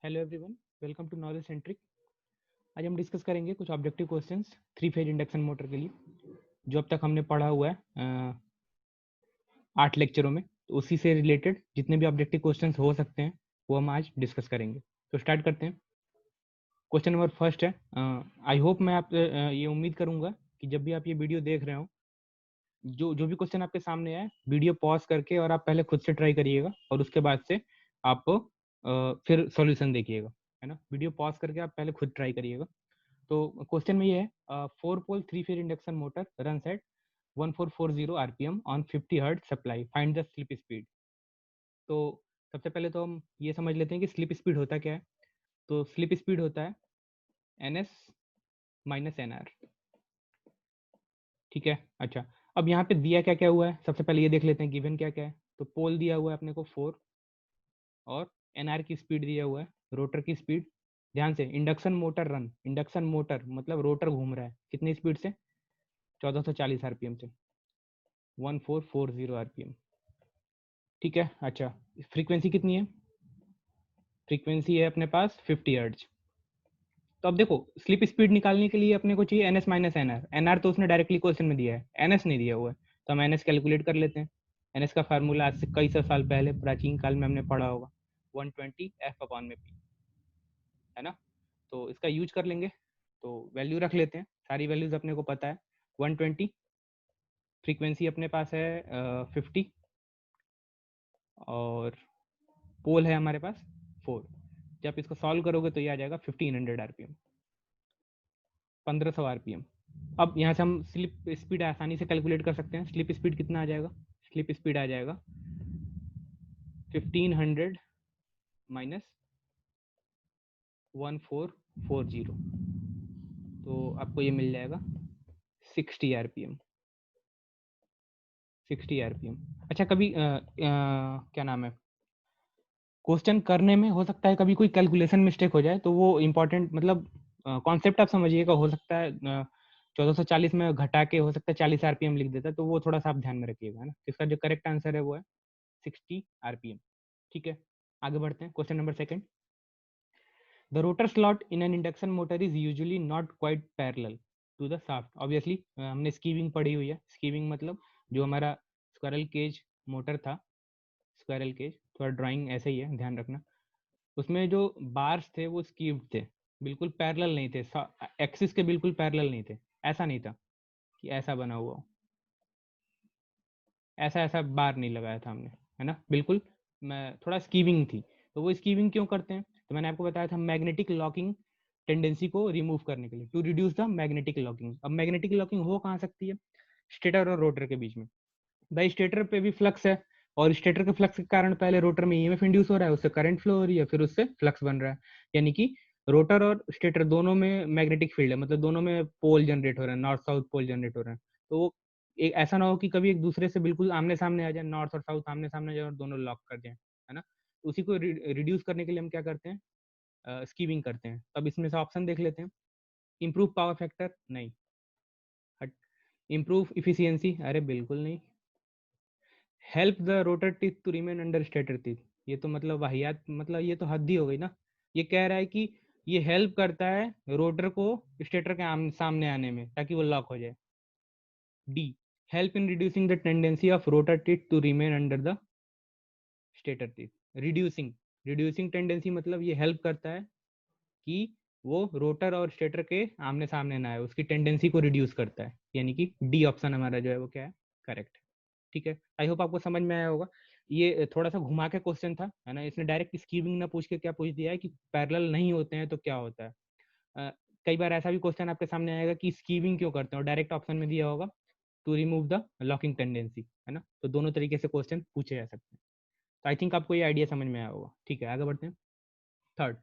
Hello everyone, welcome to knowledge centric. आज हम discuss करेंगे कुछ objective questions three phase induction motor के लिए, जो अब तक हमने पढ़ा हुआ है 8 लेक्चरों में। तो उसी से रिलेटेड जितने भी ऑब्जेक्टिव क्वेश्चंस हो सकते हैं वो हम आज डिस्कस करेंगे। तो स्टार्ट करते हैं। क्वेश्चन नंबर फर्स्ट है, आई होप मैं आप ये उम्मीद करूंगा कि जब भी आप ये वीडियो देख रहे हो, जो जो भी क्वेश्चन आपके सामने है, वीडियो पॉज करके और आप पहले खुद से ट्राई करिएगा और उसके बाद से आप फिर सॉल्यूशन देखिएगा, है ना। वीडियो पॉज करके आप पहले खुद ट्राई करिएगा। तो क्वेश्चन में ये है, 4 पोल 3 phase induction motor run at 1440 RPM on 50 hertz supply, find the slip speed. तो सबसे पहले तो हम ये समझ लेते हैं कि स्लिप स्पीड होता क्या है। तो स्लिप स्पीड होता है NS माइनस NR, ठीक है। अच्छा, अब यहाँ पे दिया क्या क्या हुआ है, सबसे पहले ये देख लेते हैं गिवन क्या क्या है। तो पोल दिया हुआ है अपने को 4 और NR की स्पीड दिया हुआ है, रोटर की स्पीड। ध्यान से, induction motor run, induction motor मतलब रोटर घूम रहा है कितनी स्पीड से, 1440 आरपीएम से, 1440 आरपीएम, ठीक है। अच्छा, फ्रीक्वेंसी कितनी है, फ्रीक्वेंसी है अपने पास 50 हर्ट्ज। तो अब देखो, स्लिप स्पीड निकालने के लिए अपने को चाहिए NS माइनस NR। NR तो उसने डायरेक्टली क्वेश्चन में दिया है, NS नहीं दिया हुआ है, तो हम NS कैलकुलेट कर लेते हैं। NS का फार्मूला आज से कई सौ साल पहले प्राचीन काल में हमने पढ़ा होगा, 120 F अपॉन में P, है ना। तो इसका यूज कर लेंगे। तो वैल्यू रख लेते हैं, सारी वैल्यूज अपने को पता है। 120, फ्रीक्वेंसी अपने पास है 50, और पोल है हमारे पास 4। जब इसको सॉल्व करोगे तो ये आ जाएगा 1500 आरपीएम, 1500 आरपीएम। अब यहाँ से हम स्लिप स्पीड आसानी से कैलकुलेट कर सकते हैं। स्लिप स्पीड कितना आ जाएगा, स्लिप स्पीड आ जाएगा 1500 माइनस 1440, तो आपको ये मिल जाएगा 60 आरपीएम, 60 आरपीएम। अच्छा, कभी क्या नाम है, क्वेश्चन करने में हो सकता है कभी कोई कैलकुलेशन मिस्टेक हो जाए, तो वो इंपॉर्टेंट मतलब कॉन्सेप्ट आप समझिएगा। हो सकता है 1440 में घटा के हो सकता है 40 आरपीएम लिख देता है, तो वो थोड़ा सा आप ध्यान में रखिएगा, है ना। इसका जो करेक्ट आंसर है वो है 60 आरपीएम, ठीक है। आगे बढ़ते हैं, question number second. The rotor slot in an induction motor is usually not quite parallel to the shaft. Obviously हमने स्कीविंग पढ़ी हुई है। स्कीविंग मतलब जो हमारा स्क्विरल केज मोटर था, स्क्वायरल केज, थोड़ा ड्राइंग ऐसे ही है, ध्यान रखना। उसमें जो बार्स थे वो स्कीव्ड थे, बिल्कुल पैरेलल नहीं थे, एक्सिस के बिल्कुल पैरेलल नहीं थे। ऐसा नहीं था कि ऐसा बना हुआ हो, ऐसा ऐसा बार नहीं लगाया था हमने, है ना। बिल्कुल मैं थोड़ा स्कीविंग थी। तो वो स्कीविंग क्यों करते हैं, तो मैंने आपको बताया था मैग्नेटिक लॉकिंग टेंडेंसी को रिमूव करने के लिए, to reduce the magnetic locking. अब मैग्नेटिक लॉकिंग हो कहाँ सकती है, स्टेटर और रोटर के बीच में। भाई स्टेटर पे भी फ्लक्स है, और स्टेटर के फ्लक्स के कारण पहले रोटर में ईएमएफ इंड्यूस हो रहा है, उससे करंट फ्लो हो रही है, फिर उससे फ्लक्स बन रहा है। यानी कि रोटर और स्टेटर दोनों में मैग्नेटिक फील्ड है, मतलब दोनों में पोल जनरेट हो रहा है, नॉर्थ साउथ पोल जनरेट हो रहा है। तो वो एक ऐसा ना हो कि कभी एक दूसरे से बिल्कुल आमने सामने आ जाए, नॉर्थ और साउथ आमने सामने आ जाए और दोनों लॉक कर जाए, है ना। तो उसी को रिड्यूस करने के लिए हम क्या करते हैं, स्कीविंग करते हैं। अब इसमें से ऑप्शन देख लेते हैं। इंप्रूव पावर फैक्टर, नहीं। हट। इंप्रूव इफिशियंसी, अरे बिल्कुल नहीं। Help the rotor teeth to remain under stator teeth, ये तो मतलब वाहियात, मतलब ये तो हद ही हो गई ना। ये कह रहा है कि ये हेल्प करता है रोटर को स्टेटर के सामने आने में, ताकि वो लॉक हो जाए। D, help in reducing the tendency of rotor teeth to remain under the stator teeth. Reducing, reducing tendency मतलब ये हेल्प करता है कि वो रोटर और स्टेटर के आमने सामने ना आए, उसकी टेंडेंसी को रिड्यूस करता है। यानी कि डी ऑप्शन हमारा जो है वो क्या है, करेक्ट है, ठीक है। आई होप आपको समझ में आया होगा। ये थोड़ा सा घुमा के क्वेश्चन था, है ना। इसने डायरेक्ट स्कीविंग ना पूछ के क्या पूछ दिया है कि पैरेलल नहीं होते हैं तो क्या होता है। अ, कई बार ऐसा भी क्वेश्चन आपके सामने आएगा कि स्कीविंग क्यों करते हैं, और डायरेक्ट ऑप्शन में दिया होगा to remove the locking tendency, है ना। तो दोनों तरीके से क्वेश्चन पूछे जा सकते हैं। तो आई थिंक आपको ये आइडिया समझ में आया होगा, ठीक है। आगे बढ़ते हैं। Third,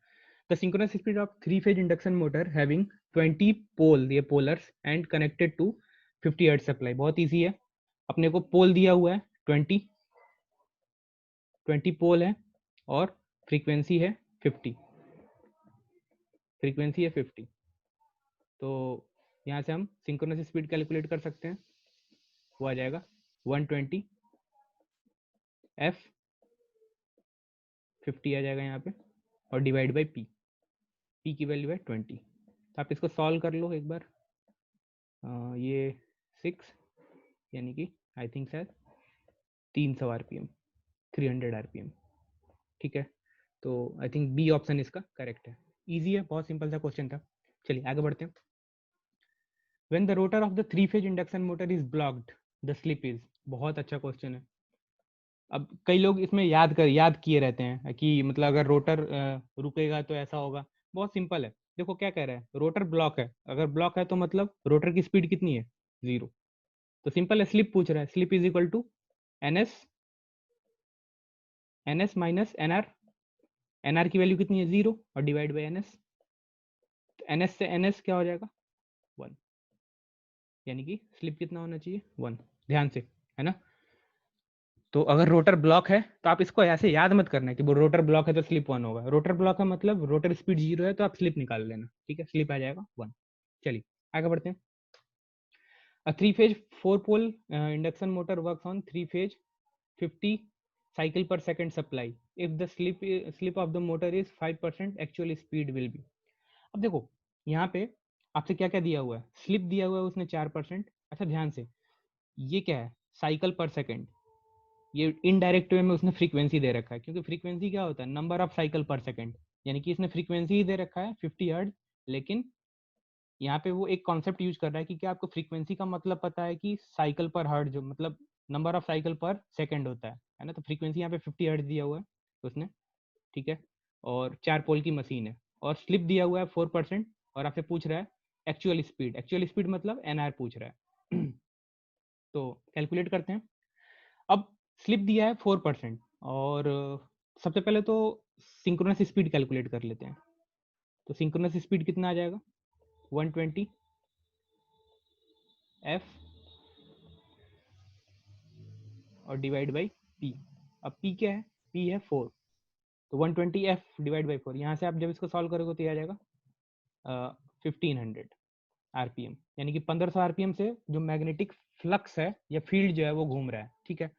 the synchronous speed of three-phase induction motor having 20 pole, ये पोलर्स, and connected to 50 hertz supply. बहुत इजी है, अपने को पोल दिया हुआ है 20 पोल है, और फ्रीक्वेंसी है 50, फ्रीक्वेंसी है 50। तो यहाँ से हम सिंक्रोनस स्पीड कैलकुलेट कर सकते हैं, वो आ जाएगा 120 F 50 आ जाएगा यहाँ पे, और डिवाइड बाई पी, पी की वैल्यू है 20। तो आप इसको सॉल्व कर लो एक बार। ये 6 यानी कि आई थिंक शायद 300 आरपीएम, 300 आरपीएम। ठीक है, तो आई थिंक बी ऑप्शन इसका करेक्ट है। इजी है, बहुत सिंपल सा क्वेश्चन था। चलिए आगे बढ़ते हैं। When the rotor of the three-phase induction motor is blocked, the slip is, बहुत अच्छा क्वेश्चन है। अब कई लोग इसमें याद किए रहते हैं कि मतलब अगर रोटर रुकेगा तो ऐसा होगा। बहुत सिंपल है, देखो क्या कह रहा है, रोटर ब्लॉक है, अगर ब्लॉक है तो मतलब रोटर की स्पीड कितनी है, 0। तो सिंपल है, स्लिप पूछ रहा है, slip is equal to NS minus NR. NR की वैल्यू कितनी है, 0, और डिवाइड बाई एनएस। एनएस से एनएस क्या हो जाएगा, 1, यानी कि स्लिप कितना होना चाहिए, 1। ध्यान से, है ना। तो अगर रोटर ब्लॉक है तो आप इसको ऐसे याद मत करना कि वो रोटर ब्लॉक है तो स्लिप 1 होगा। रोटर ब्लॉक है मतलब रोटर स्पीड 0 है तो आप स्लिप निकाल लेना, ठीक है, स्लिप आ जाएगा 1। चलिए आगे बढ़ते हैं। A three-phase four-pole induction motor works on three-phase 50 cycle per second supply. If the slip of the motor is 5%, actual speed will be। अब देखो यहाँ पे आपसे क्या क्या दिया हुआ है, स्लिप दिया हुआ है उसने 4%। अच्छा ध्यान से, ये क्या है, साइकिल पर सेकंड। ये इनडायरेक्ट वे में उसने फ्रीक्वेंसी दे रखा है, क्योंकि फ्रीक्वेंसी क्या होता है, नंबर ऑफ साइकिल पर सेकंड, यानी कि इसने फ्रीक्वेंसी ही दे रखा है 50 हर्ट्ज। लेकिन यहाँ पे वो एक कॉन्सेप्ट यूज कर रहा है कि क्या आपको फ्रीक्वेंसी का मतलब पता है कि साइकिल पर हर्ट्ज जो मतलब नंबर ऑफ साइकिल पर सेकंड होता है ना। तो फ्रीक्वेंसी यहाँ पे 50 हर्ट्ज दिया हुआ है उसने, ठीक है, और 4 पोल की मशीन है, और स्लिप दिया हुआ है 4%, और आपसे पूछ रहा है एक्चुअल स्पीड। एक्चुअल स्पीड मतलब एनआर पूछ रहा है। तो कैलकुलेट करते हैं। अब स्लिप दिया है 4%, और सबसे पहले तो सिंक्रोनस स्पीड कैलकुलेट कर लेते हैं। तो सिंक्रोनस स्पीड कितना आ जाएगा, 120 एफ और डिवाइड बाई पी। अब पी क्या है, पी है 4, तो 120 एफ डिवाइड बाई 4। यहाँ से आप जब इसको सॉल्व करोगे तो ये आ जाएगा 1500 आरपीएम, यानी कि 1500 आरपीएम से जो मैग्नेटिक फ्लक्स है या फील्ड जो है वो घूम रहा है, ठीक है।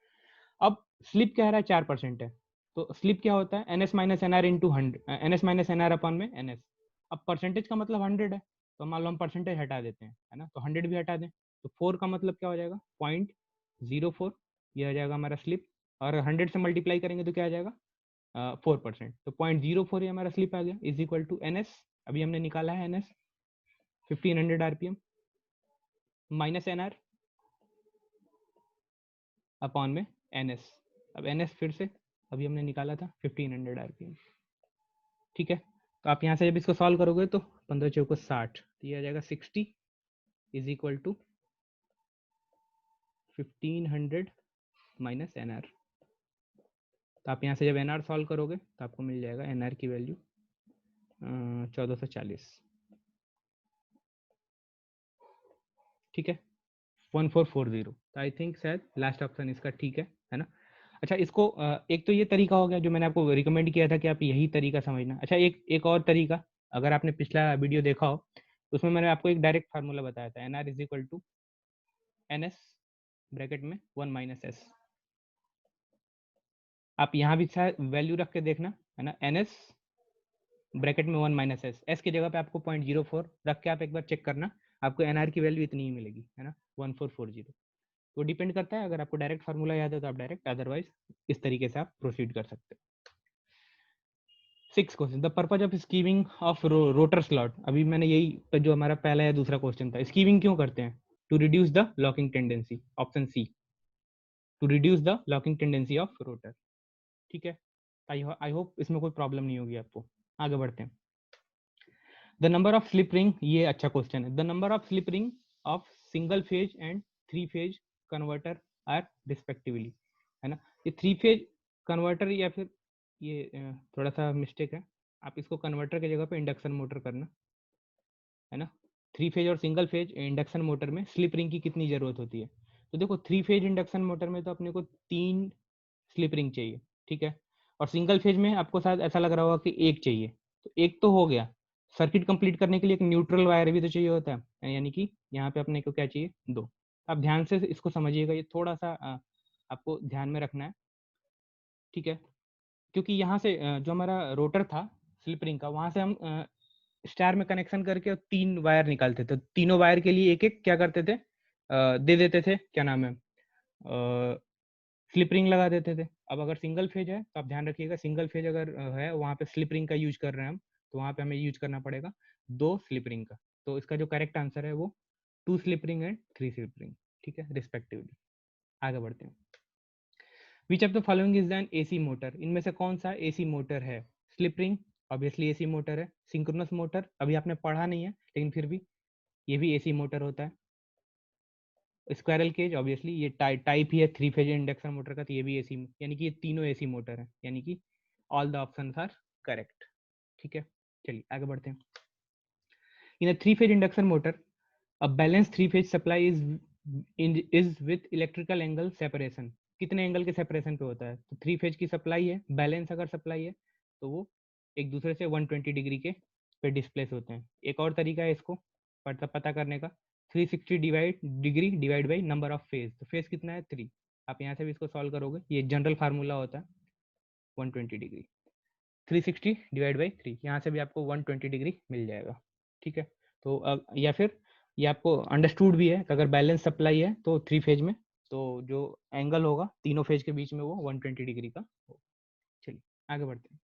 अब स्लिप कह रहा है 4% है, तो स्लिप क्या होता है, N S minus N R into 100, N S minus N R upon में एन एस। अब परसेंटेज का मतलब 100 है, तो मान लो हम परसेंटेज हटा देते हैं, है ना, तो 100 भी हटा दें, तो 4 का मतलब क्या हो जाएगा, 0.04, ये आ जाएगा हमारा स्लिप। और 100 से मल्टीप्लाई करेंगे तो क्या आ जाएगा, 4%, तो 0.04 ये हमारा स्लिप आ गया, is equal to N S. अभी हमने निकाला है N S 1500 RPM minus N R upon में एन एस। अब एन एस फिर से अभी हमने निकाला था 1500 आरपीएम, ठीक है। तो आप यहाँ से जब इसको सॉल्व करोगे तो 15 चौको 60, तो ये आ जाएगा 60 is equal to 1500 minus N R. तो आप यहाँ से जब एन आर सॉल्व करोगे तो आपको मिल जाएगा एन आर की वैल्यू 1440, ठीक है, 1440। तो आई थिंक शायद लास्ट ऑप्शन इसका ठीक है ना। अच्छा इसको एक तो ये तरीका हो गया जो मैंने आपको रिकमेंड किया था कि आप यही तरीका समझना। अच्छा एक और तरीका, अगर आपने पिछला वीडियो देखा हो तो उसमें मैंने आपको एक डायरेक्ट फार्मूला बताया था, N R is equal to N S bracket में 1 माइनस एस। आप यहाँ भी शायद वैल्यू रख के देखना, है ना, एन एस ब्रैकेट में 1 माइनस एस, एस की जगह पे आपको 0.04 रख के आप एक बार चेक करना, आपको एन आर की वैल्यू इतनी ही मिलेगी, है ना, 1440। तो डिपेंड करता है, अगर आपको डायरेक्ट फार्मूला याद है तो आप डायरेक्ट, अदरवाइज इस तरीके से आप प्रोसीड कर सकते हैं। 6 question, the purpose of skewing of rotor slot. अभी मैंने यही जो हमारा पहला या दूसरा क्वेश्चन था, स्कीविंग क्यों करते हैं, to reduce the locking tendency, option C, to reduce the locking tendency of rotor, ठीक है। आई होप इसमें कोई प्रॉब्लम नहीं होगी आपको। आगे बढ़ते हैं। The number of slip ring, ये अच्छा क्वेश्चन है, the number of slip ring of single phase and 3 phase converter are respectively, है ना। ये 3 फेज कन्वर्टर या फिर ये थोड़ा सा मिस्टेक है, आप इसको कन्वर्टर की जगह पे इंडक्शन मोटर करना, है ना। 3 फेज और सिंगल फेज इंडक्शन मोटर में स्लिप रिंग की कितनी जरूरत होती है। तो देखो 3 फेज इंडक्शन मोटर में तो अपने को 3 स्लिप रिंग चाहिए, ठीक है, और सिंगल फेज में आपको शायद ऐसा लग रहा होगा कि एक चाहिए, तो एक तो हो गया। सर्किट कंप्लीट करने के लिए एक न्यूट्रल वायर भी तो चाहिए होता है, यानी कि यहाँ पे अपने को क्या चाहिए, 2। आप ध्यान से इसको समझिएगा, ये थोड़ा सा आपको ध्यान में रखना है, ठीक है, क्योंकि यहाँ से जो हमारा रोटर था स्लिप रिंग का, वहां से हम स्टार में कनेक्शन करके 3 वायर निकालते थे, तीनों वायर के लिए एक एक क्या करते थे, दे देते थे, क्या नाम है, स्लिप रिंग लगा देते थे। अब अगर सिंगल फेज है तो आप ध्यान रखिएगा, सिंगल फेज अगर है वहाँ पे स्लिप रिंग का यूज कर रहे हैं हम, तो वहाँ पे हमें यूज करना पड़ेगा 2 स्लिप रिंग का। तो इसका जो करेक्ट आंसर है वो 2 slip ring and 3 slip ring, ठीक है, रिस्पेक्टिवली। आगे बढ़ते हैं। Which of the following is an AC motor, इनमें से कौन सा एसी मोटर है? Slip ring obviously AC motor है, सिंक्रोनस मोटर अभी आपने पढ़ा नहीं है लेकिन फिर भी ये भी एसी मोटर होता है, स्क्वायरल केज ऑब्वियसली ये टाइप ही है 3 फेज इंडक्शन मोटर का, तो ये भी एसी, यानी कि ये तीनों एसी मोटर है, यानी कि all the options are correct, ठीक है। चलिए आगे बढ़ते हैं। In a 3 phase induction motor a balance 3 phase supply is with electrical angle separation, कितने एंगल के सेपरेशन पे होता है? तो 3 फेज की सप्लाई है, बैलेंस अगर सप्लाई है तो वो एक दूसरे से 120 डिग्री के पे डिस्प्लेस होते हैं। एक और तरीका है इसको पता करने का, 360 degree divide by number of phase, तो फेज कितना है 3, आप यहाँ से भी इसको सॉल्व करोगे, ये जनरल फार्मूला होता है 120 डिग्री, 360 डिवाइड बाई 3, यहाँ से भी आपको 120 डिग्री मिल जाएगा, ठीक है। तो या फिर ये आपको अंडरस्टूड भी है कि अगर बैलेंस सप्लाई है तो 3 फेज में, तो जो एंगल होगा तीनों फेज के बीच में वो 120 डिग्री का होगा। चलिए आगे बढ़ते हैं।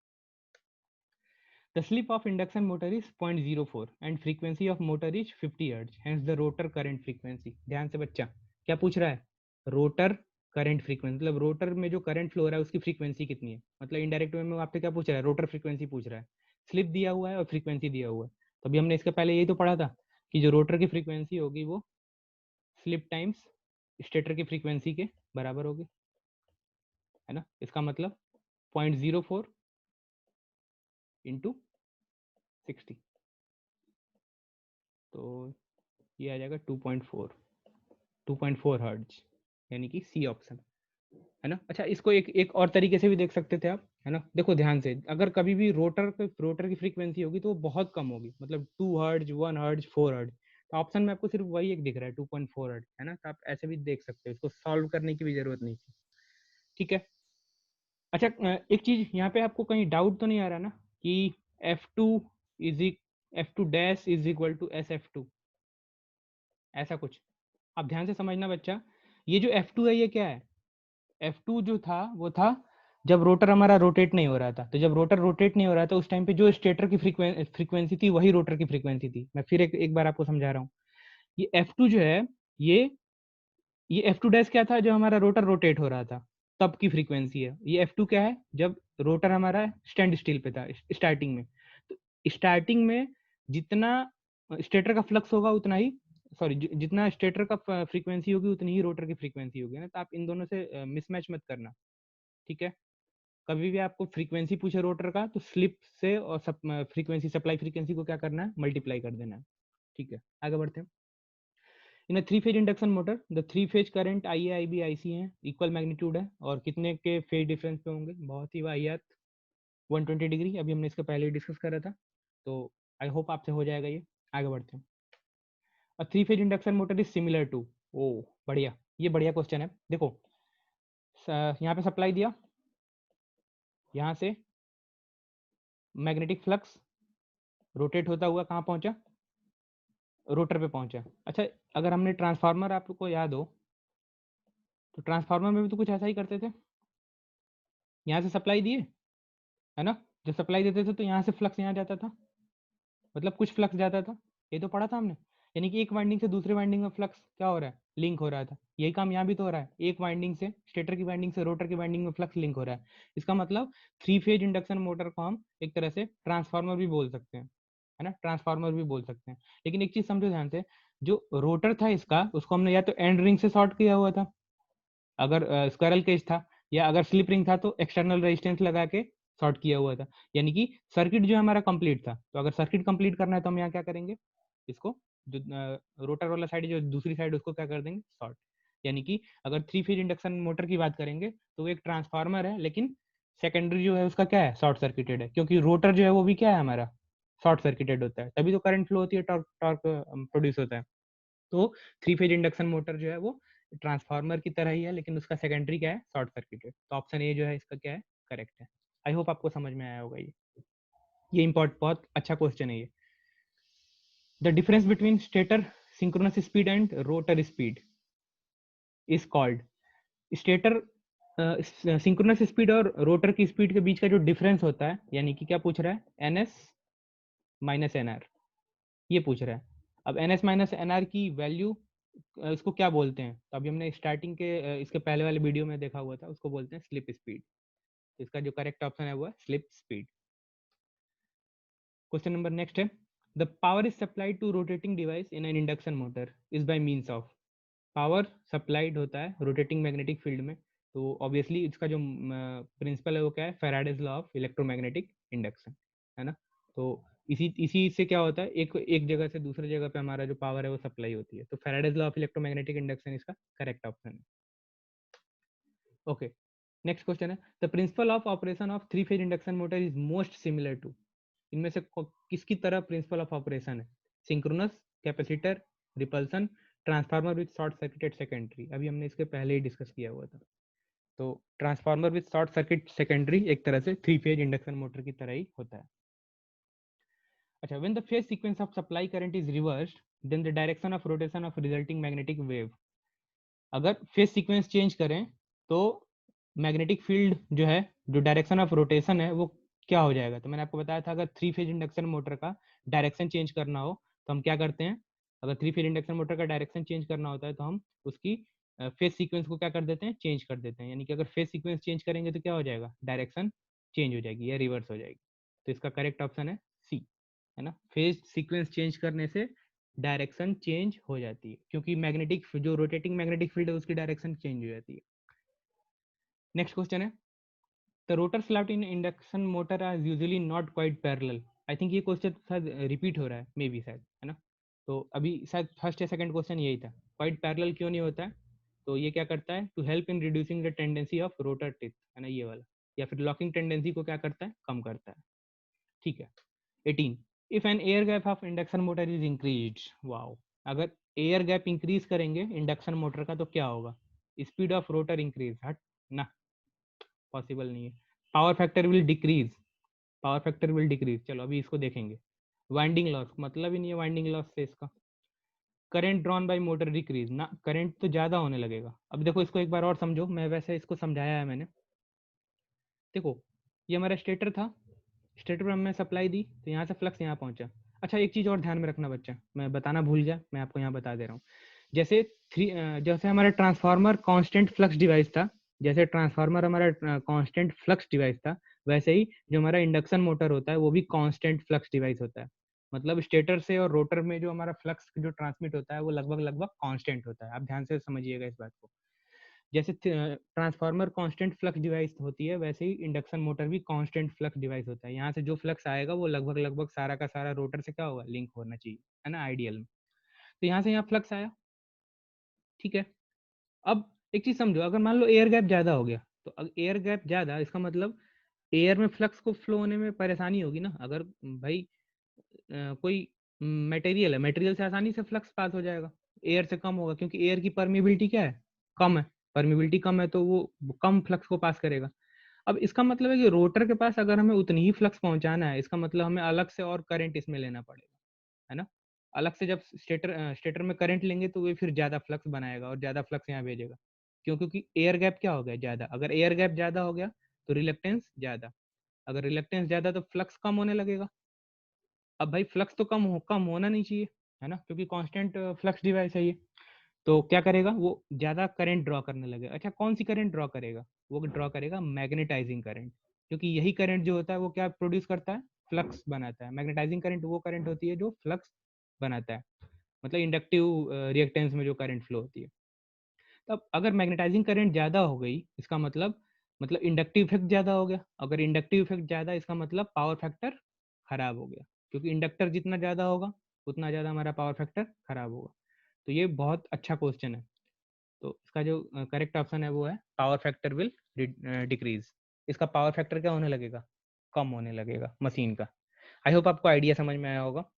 The slip of induction motor is 0.04 and frequency of motor is 50 Hz. Hence the rotor current frequency. ध्यान से बच्चा क्या पूछ रहा है? रोटर करंट फ्रीक्वेंसी, मतलब रोटर में जो करंट फ्लो हो रहा है उसकी फ्रीक्वेंसी कितनी है, मतलब इनडायरेक्ट वे में आपसे क्या पूछ रहा है? रोटर फ्रीक्वेंसी पूछ रहा है। स्लिप दिया हुआ है और फ्रीक्वेंसी दिया हुआ है, तो अभी हमने इसके पहले यही तो पढ़ा था कि जो रोटर की फ्रीक्वेंसी होगी वो स्लिप टाइम्स स्टेटर की फ्रीक्वेंसी के बराबर होगी, है ना। इसका मतलब 0.04 इंटू 60, तो ये आ जाएगा 2.4 हर्ट्ज, यानी कि सी ऑप्शन, है ना। अच्छा इसको एक एक और तरीके से भी देख सकते थे आप, है ना। देखो ध्यान से, अगर कभी भी रोटर की फ्रीक्वेंसी होगी तो वो बहुत कम होगी, मतलब 2 हर्ट्ज, 1 हर्ट्ज, 4 हर्ट्ज, तो ऑप्शन में आपको सिर्फ वही एक दिख रहा है 2.4 हर्ट्ज, है ना। तो आप ऐसे भी देख सकते हो, इसको सॉल्व करने की भी जरूरत नहीं थी, ठीक है। अच्छा एक चीज यहाँ पे आपको कहीं डाउट तो नहीं आ रहा ना कि F2 is F2 dash is equal to SF2, ऐसा कुछ? आप ध्यान से समझना बच्चा, ये जो F2 है ये क्या है? F2 जो था वो था जब रोटर हमारा रोटेट नहीं हो रहा था, तो जब रोटर रोटेट नहीं हो रहा था उस टाइम पे जो स्टेटर की फ्रीक्वेंसी थी वही रोटर की फ्रीक्वेंसी थी। मैं फिर एक बार आपको समझा रहा हूँ, ये F2 जो है ये ये F2 डैश क्या था? जब हमारा रोटर रोटेट हो रहा था तब की फ्रीक्वेंसी है। ये F2 क्या है? जब रोटर हमारा स्टैंड स्टिल पे था स्टार्टिंग में, तो स्टार्टिंग में जितना स्टेटर का फ्लक्स होगा उतना ही, सॉरी जितना स्टेटर का फ्रीक्वेंसी होगी उतनी ही रोटर की फ्रीक्वेंसी होगी ना। तो आप इन दोनों से मिसमैच मत करना, ठीक है। कभी भी आपको फ्रीक्वेंसी पूछे रोटर का तो स्लिप से और फ्रीक्वेंसी सप्लाई फ्रीक्वेंसी को क्या करना है? मल्टीप्लाई कर देना है, ठीक है। आगे बढ़ते हैं। In a 3 phase induction motor the 3 phase current IA IB IC है, इक्वल मैग्नीट्यूड है, और कितने के फेज डिफरेंस पे होंगे? बहुत ही वाहियात, 120 डिग्री, अभी हमने इसका पहले ही डिस्कस करा था, तो आई होप आपसे हो जाएगा ये। आगे बढ़ते हैं। Uh 3 phase induction motor is similar to, ओ बढ़िया, ये बढ़िया क्वेश्चन है। देखो यहाँ पे सप्लाई दिया, यहाँ से मैग्नेटिक फ्लक्स रोटेट होता हुआ कहाँ पहुंचा? रोटर पे पहुंचा। अच्छा अगर हमने ट्रांसफार्मर आपको याद हो तो ट्रांसफार्मर में भी तो कुछ ऐसा ही करते थे, यहाँ से सप्लाई दिए, है ना, जब सप्लाई देते थे तो यहाँ से फ्लक्स यहाँ जाता था, मतलब कुछ फ्लक्स जाता था, ये तो पढ़ा था हमने। यानी कि एक वाइंडिंग से दूसरे वाइंडिंग में फ्लक्स क्या हो रहा है? लिंक हो रहा था। यही काम यहाँ भी तो हो रहा है, एक वाइंडिंग से स्टेटर की वाइंडिंग से रोटर की वाइंडिंग में फ्लक्स लिंक हो रहा है। इसका मतलब 3 फेज इंडक्शन मोटर को हम एक तरह से ट्रांसफार्मर भी बोल सकते हैं, है ना, ट्रांसफार्मर भी बोल सकते हैं। लेकिन एक चीज समझो ध्यान से, जो रोटर था इसका उसको हमने या तो एंड रिंग से शॉर्ट किया हुआ था अगर स्क्वायरल केज था, या अगर स्लिप रिंग था तो एक्सटर्नल रेजिस्टेंस लगा के शॉर्ट किया हुआ था। यानी कि सर्किट जो हमारा कंप्लीट था, तो अगर सर्किट कंप्लीट करना है तो हम यहाँ क्या करेंगे? इसको जो रोटर वाला साइड जो दूसरी साइड उसको क्या कर देंगे? शॉर्ट। यानी कि अगर 3 फेज इंडक्शन मोटर की बात करेंगे तो वो एक ट्रांसफार्मर है, लेकिन सेकेंडरी जो है उसका क्या है? शॉर्ट सर्किटेड है, क्योंकि रोटर जो है वो भी क्या है हमारा? शॉर्ट सर्किटेड होता है, तभी तो करंट फ्लो होती है, टॉर्क टॉर्क प्रोड्यूस होता है। तो 3 फेज इंडक्शन मोटर जो है वो ट्रांसफार्मर की तरह ही है, लेकिन उसका सेकेंडरी क्या है? Short circuited. तो ऑप्शन ए जो है इसका क्या है? करेक्ट है। आई होप आपको समझ में आया होगा ये। ये इम्पोर्ट बहुत अच्छा क्वेश्चन है ये। The difference between stator synchronous speed and rotor speed is called stator synchronous speed और रोटर की स्पीड के बीच का जो डिफरेंस होता है, यानी कि क्या पूछ रहा है, N S minus N R, ये पूछ रहा है। अब N S minus N R की वैल्यू इसको क्या बोलते हैं, तो अभी हमने स्टार्टिंग के इसके पहले वाले वीडियो में देखा हुआ था, उसको बोलते हैं स्लिप स्पीड। तो इसका जो करेक्ट ऑप्शन है वो है slip speed. Question number next है, the power is supplied to rotating device in an induction motor is by means of. Power supplied होता है रोटेटिंग मैग्नेटिक फील्ड में, तो ऑब्वियसली इसका जो प्रिंसिपल है वो क्या है, Faraday's law of electromagnetic induction, है ना। तो इसी इसी से क्या होता है, एक जगह से दूसरी जगह पे हमारा जो पावर है वो सप्लाई होती है, तो Faraday's law of electromagnetic induction इसका करेक्ट ऑप्शन है। ओके, नेक्स्ट क्वेश्चन है, the principle of operation of three phase induction motor is most similar to. इनमें से किसकी तरह प्रिंसिपल ऑफ ऑपरेशन है, synchronous, capacitor, repulsion, transformer with short circuited secondary. अभी हमने इसके पहले ही डिस्कस किया हुआ था। तो transformer with short circuit secondary एक तरह से थ्री फेज इंडक्शन मोटर की तरह ही होता है। अच्छा, when the phase sequence of supply current is reversed then the direction of rotation of resulting magnetic wave. अगर फेज सीक्वेंस चेंज करें तो मैग्नेटिक फील्ड जो है, जो डायरेक्शन ऑफ रोटेशन है वो क्या हो जाएगा। तो मैंने आपको बताया था अगर थ्री फेज इंडक्शन मोटर का डायरेक्शन चेंज करना हो तो हम क्या करते हैं, अगर थ्री फेज इंडक्शन मोटर का डायरेक्शन चेंज करना होता है तो हम उसकी फेज सीक्वेंस को क्या कर देते हैं, चेंज कर देते हैं। यानी कि अगर फेज सीक्वेंस चेंज करेंगे तो क्या हो जाएगा, डायरेक्शन चेंज हो जाएगी या रिवर्स हो जाएगी। तो इसका करेक्ट ऑप्शन है सी, है ना। फेज सीक्वेंस चेंज करने से डायरेक्शन चेंज हो जाती है, क्योंकि मैग्नेटिक जो रोटेटिंग मैग्नेटिक फील्ड है उसकी डायरेक्शन चेंज हो जाती है। नेक्स्ट क्वेश्चन है, the rotor slot in induction motor are usually not quite parallel. I think ये क्वेश्चन शायद रिपीट हो रहा है, मे बी शायद, है ना। तो अभी शायद फर्स्ट या सेकंड क्वेश्चन यही था, क्वाइट पैरेलल क्यों नहीं होता है। तो ये क्या करता है, to help in reducing the tendency of rotor teeth, है ना, ये वाला, या फिर लॉकिंग टेंडेंसी को क्या करता है, कम करता है। ठीक है। 18, if an air gap of induction motor is increase. Wow, अगर एयर गैप इंक्रीज करेंगे इंडक्शन मोटर का तो क्या होगा, स्पीड ऑफ रोटर इंक्रीज, हट ना, पॉसिबल नहीं है। Power factor will decrease, power factor will decrease. चलो अभी इसको देखेंगे। वाइंडिंग लॉस, मतलब ही नहीं है वाइंडिंग लॉस से इसका। Current drawn by motor decrease, ना, करंट तो ज्यादा होने लगेगा। अब देखो इसको एक बार और समझो, मैं वैसे इसको समझाया है मैंने। देखो ये हमारा स्टेटर था, स्टेटर पर हमने सप्लाई दी तो यहाँ से फ्लक्स यहाँ पहुंचा। अच्छा एक चीज और ध्यान में रखना बच्चा, मैं बताना भूल गया, मैं आपको यहाँ बता दे रहा हूँ। जैसे जैसे हमारा ट्रांसफार्मर कांस्टेंट फ्लक्स डिवाइस था, जैसे ट्रांसफार्मर हमारा कांस्टेंट फ्लक्स डिवाइस था, वैसे ही जो हमारा इंडक्शन मोटर होता है वो भी कांस्टेंट फ्लक्स डिवाइस होता है। मतलब स्टेटर से और रोटर में जो हमारा फ्लक्स जो ट्रांसमिट होता है वो लगभग लगभग कांस्टेंट होता है। आप ध्यान से समझिएगा इस बात को। जैसे ट्रांसफार्मर कांस्टेंट फ्लक्स डिवाइस होती है, वैसे ही इंडक्शन मोटर भी कांस्टेंट फ्लक्स डिवाइस होता है। यहाँ से जो फ्लक्स आएगा वो लगभग लगभग सारा का सारा रोटर से क्या होगा, लिंक होना चाहिए, है ना, आइडियल में। तो यहाँ से यहाँ फ्लक्स आया, ठीक है। अब एक चीज समझो, अगर मान लो एयर गैप ज्यादा हो गया, तो एयर गैप ज्यादा इसका मतलब एयर में फ्लक्स को फ्लो होने में परेशानी होगी ना। अगर भाई कोई मटेरियल है, मटेरियल से आसानी से फ्लक्स पास हो जाएगा, एयर से कम होगा, क्योंकि एयर की परमिबिलिटी क्या है, कम है। परमिबिलिटी कम है तो वो कम फ्लक्स को पास करेगा। अब इसका मतलब है कि रोटर के पास अगर हमें उतनी ही फ्लक्स पहुंचाना है, इसका मतलब हमें अलग से और करंट इसमें लेना पड़ेगा, है ना। अलग से जब स्टेटर में करंट लेंगे तो वो फिर ज्यादा फ्लक्स बनाएगा और ज्यादा फ्लक्स यहाँ भेजेगा। क्यों, क्योंकि एयर गैप क्या हो गया, ज्यादा। अगर एयर गैप ज्यादा हो गया तो रिलेक्टेंस ज्यादा, अगर रिलेक्टेंस ज्यादा तो फ्लक्स कम होने लगेगा। अब भाई फ्लक्स तो कम होना नहीं चाहिए, है ना, क्योंकि कांस्टेंट फ्लक्स डिवाइस है ये। तो क्या करेगा, वो ज्यादा करंट ड्रॉ करने लगेगा। अच्छा कौन सी करंट ड्रॉ करेगा, वो ड्रॉ करेगा मैग्नेटाइजिंग करंट, क्योंकि यही करंट जो होता है वो क्या प्रोड्यूस करता है, फ्लक्स बनाता है। मैग्नेटाइजिंग करंट वो करंट होती है जो फ्लक्स बनाता है, मतलब इंडक्टिव रिएक्टेंस में जो करंट फ्लो होती है। तब अगर मैग्नेटाइजिंग करंट ज्यादा हो गई इसका मतलब इंडक्टिव इफेक्ट ज्यादा हो गया। अगर इंडक्टिव इफेक्ट ज्यादा इसका मतलब पावर फैक्टर खराब हो गया, क्योंकि इंडक्टर जितना ज्यादा होगा उतना ज्यादा हमारा पावर फैक्टर खराब होगा। तो ये बहुत अच्छा क्वेश्चन है। तो इसका जो करेक्ट ऑप्शन है वो है पावर फैक्टर विल डिक्रीज। इसका पावर फैक्टर क्या होने लगेगा, कम होने लगेगा मशीन का। आई होप आपको आइडिया समझ में आया होगा।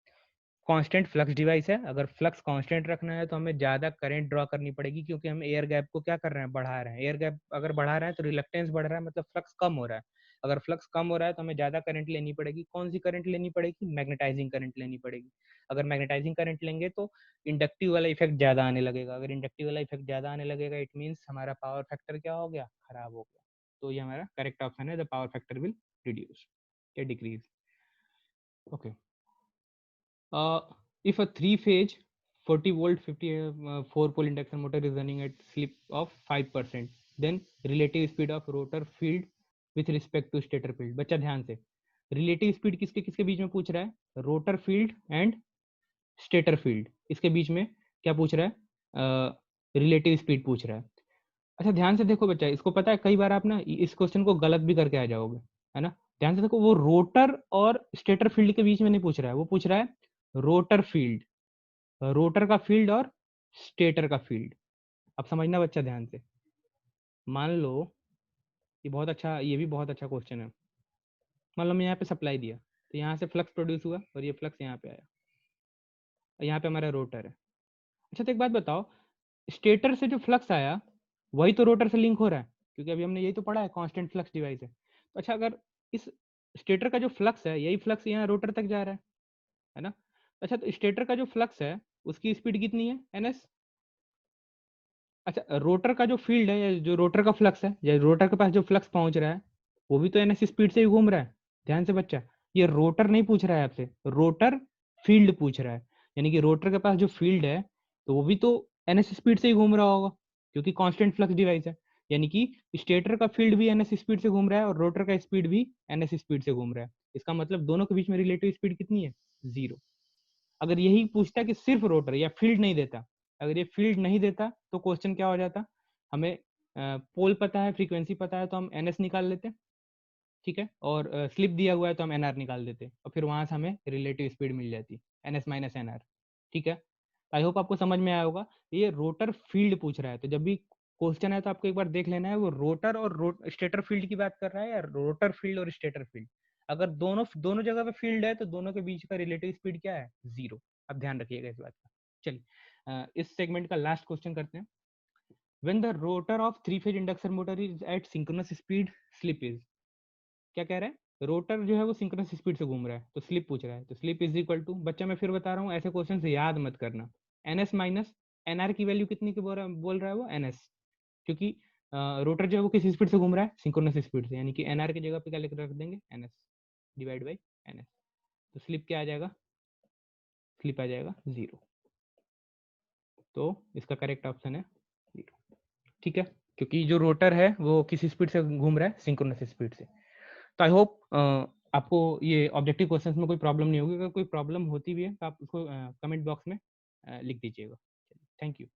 कांस्टेंट फ्लक्स डिवाइस है, अगर फ्लक्स कांस्टेंट रखना है तो हमें ज्यादा करंट ड्रॉ करनी पड़ेगी, क्योंकि हम एयर गैप को क्या कर रहे हैं, बढ़ा रहे हैं। एयर गैप अगर बढ़ा रहा है तो रिलक्टेंस बढ़ रहा है, मतलब फ्लक्स कम हो रहा है। अगर फ्लक्स कम हो रहा है तो हमें ज़्यादा करंट लेनी पड़ेगी। कौन सी करंट लेनी पड़ेगी? मैग्नेटाइजिंग करंट लेनी पड़ेगी। अगर मैग्नेटाइजिंग करंट लेंगे तो इंडक्टिव वाला इफेक्ट ज़्यादा आने लगेगा। अगर इंडक्टिव वाला इफेक्ट ज़्यादा आने लगेगा इट मीन्स हमारा पावर फैक्टर क्या हो गया? खराब हो गया। तो ये हमारा करेक्ट ऑप्शन है, the power factor will reduce या decrease. Okay, if a three phase 40 volt 50 4 pole induction motor is running at slip of 5%, then relative speed of rotor field with respect to stator field। बच्चा ध्यान से, relative speed किसके किसके बीच में पूछ रहा है? Rotor field and stator field, इसके बीच में क्या पूछ रहा है? रिलेटिव स्पीड पूछ रहा है। अच्छा ध्यान से देखो बच्चा, इसको पता है कई बार आप ना इस क्वेश्चन को गलत भी करके आ जाओगे, है ना। ध्यान से देखो, वो रोटर और स्टेटर फील्ड के बीच में नहीं पूछ रहा है, वो पूछ रहा है रोटर फील्ड, रोटर का फील्ड और स्टेटर का फील्ड। अब समझना बच्चा ध्यान से, मान लो ये बहुत अच्छा, ये भी बहुत अच्छा क्वेश्चन है। मान लो मैं यहाँ पे सप्लाई दिया तो यहाँ से फ्लक्स प्रोड्यूस हुआ और ये फ्लक्स यहाँ पे आया, यहाँ पे हमारा रोटर है। अच्छा तो एक बात बताओ, स्टेटर से जो फ्लक्स आया वही तो रोटर से लिंक हो रहा है, क्योंकि अभी हमने यही तो पढ़ा है, कांस्टेंट फ्लक्स डिवाइस है। तो अच्छा, अगर इस स्टेटर का जो फ्लक्स है यही फ्लक्स यहाँ रोटर तक जा रहा है ना। अच्छा तो स्टेटर का जो फ्लक्स है उसकी स्पीड कितनी है? ns। अच्छा, रोटर का जो फील्ड है या जो रोटर का फ्लक्स है या रोटर के पास जो फ्लक्स पहुंच रहा है वो भी तो ns स्पीड से ही घूम रहा है। ध्यान से बच्चा, ये रोटर नहीं पूछ रहा है आपसे, रोटर फील्ड पूछ रहा है। यानी कि रोटर के पास जो फील्ड है तो वो भी तो ns स्पीड से ही घूम रहा होगा, क्योंकि कांस्टेंट फ्लक्स डिवाइस है। यानी कि स्टेटर का फील्ड भी ns स्पीड से घूम रहा है और रोटर का स्पीड भी ns स्पीड से घूम रहा है। इसका मतलब दोनों के बीच में रिलेटिव स्पीड कितनी है? 0। अगर यही पूछता कि सिर्फ रोटर या फील्ड नहीं देता, अगर ये फील्ड नहीं देता तो क्वेश्चन क्या हो जाता? हमें पोल पता है, फ्रीक्वेंसी पता है, तो हम एनएस निकाल लेते, ठीक है, और स्लिप दिया हुआ है तो हम एनआर निकाल देते और फिर वहां से हमें रिलेटिव स्पीड मिल जाती, एनएस माइनस एनआर। ठीक है, आई होप आपको समझ में आया होगा। ये रोटर फील्ड पूछ रहा है, तो जब भी क्वेश्चन है तो आपको एक बार देख लेना है वो रोटर और स्टेटर फील्ड की बात कर रहा है या रोटर फील्ड और स्टेटर फील्ड। अगर दोनों दोनों जगह पे फील्ड है तो दोनों के बीच का रिलेटिव स्पीड क्या है? 0। अब ध्यान रखिएगा इस बात का। चलिए इस सेगमेंट का लास्ट क्वेश्चन करते हैं। When the rotor of three phase induction motor is at synchronous speed, slip is. क्या कह रहा है? रोटर जो है वो सिंक्रोनस स्पीड से घूम रहा है तो स्लिप पूछ रहा है, तो स्लिप इज इक्वल टू, बच्चा मैं फिर बता रहा हूँ ऐसे क्वेश्चन से याद मत करना, एनएस माइनस एनआर की वैल्यू कितनी की बोल रहा है वो? एनएस, क्योंकि रोटर जो है वो किस स्पीड से घूम रहा है? सिंक्रोनस स्पीड से, यानी कि एनआर की जगह पे क्या लिख रख देंगे? NS divide by NS. तो स्लिप क्या आ जाएगा? स्लिप आ जाएगा 0। तो इसका करेक्ट ऑप्शन है 0। ठीक है, क्योंकि जो रोटर है वो किस स्पीड से घूम रहा है? सिंक्रोनस स्पीड से। तो आई होप आपको ये ऑब्जेक्टिव क्वेश्चंस में कोई प्रॉब्लम नहीं होगी। अगर कोई प्रॉब्लम होती भी है तो आप उसको कमेंट बॉक्स में लिख दीजिएगा। Thank you.